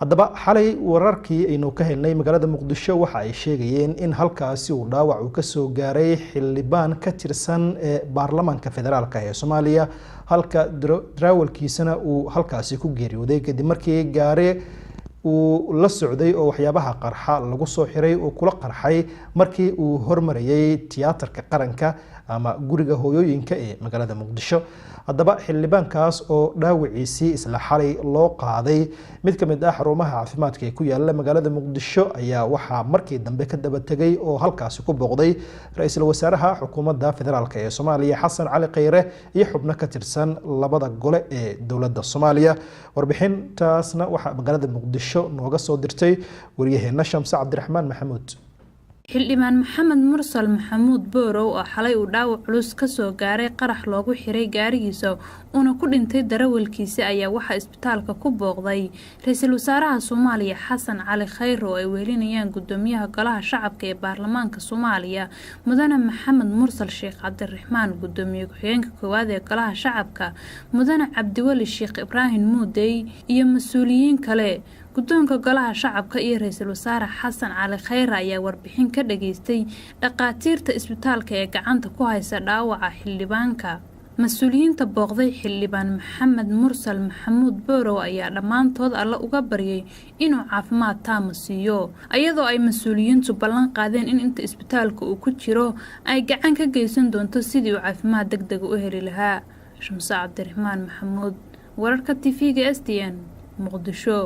haddaba xalay wararkii aynu ka helnay magaalada muqdisho waxa ay sheegayeen in halkaasi uu dhaawac uu ka soo gaaray xildhibaan ka tirsan baarlamaanka federaalka ee Soomaaliya halka darawalkiisana uu halkaasi ku geeriyooday kadib markii gaari uu la socday oo waxyaabaha qarxa lagu soo xiray oo kula qarxay markii uu hormarayay tiyaatarka qaranka ama guriga hooyooyinka ee magaalada muqdisho haddaba xildhibaankaas oo dhaawaciisii isla xalay loo qaaday mid ka mid ah xarumaha caafimaadka ee ku yaala magaalada muqdisho ayaa waxa markii dambe ka daba tagay oo halkaasi ku booqday ra'iisul wasaaraha xukuumadda federaalka ee Soomaaliya Xasan Cali Khayre iyo xubno ka tirsan labada gole ee dawladda Soomaaliya warbixintaasna waxa magaalada muqdisho nooga soo dirtay wariyaheena Shamsa Cabdiraxmaan Maxamuud xildhibaan maxamed mursal maxamuud boorow oo xalay uu dhaawac culus ka soo gaaray qarax loogu xiray gaarigiisa una ku dhintay darawalkiisa ayaa waxa isbitaalka ku booqday ra'iisul wasaaraha Soomaaliya Xasan Cali Khayre oo ay weelinayaan gudoomiyaha golaha shacabka ee baarlamaanka Soomaaliya mudane maxamed mursal sheekh cabdiraxmaan gudoomiye ku-xigeenka koowaad ee golaha shacabka mudane cabdiwali sheekh ibraahim muudey iyo mas'uuliyiin kale guddoonka golaha shacabka iyo ra'iisul wasaare Xasan Cali Khayre ayaa warbixin ka dhageystay dhaqaatiirta isbitaalka ee gacanta ku haysa dhaawaca xildhibaanka mas'uuliyiinta booqday xildhibaan maxamed mursal maxamuud boorow ayaa dhammaantood alla uga baryay inuu caafimaad taam siiyo iyadoo ay mas'uuliyiintu ballan qaadeen in inta isbitaalka uu ku jiro ay gacan ka geysan doonto sidii uu caafimaad degdeg u heli lahaa Shamsa Cabdiraxmaan Maxamuud wararka TV-ga STN Muqdisho.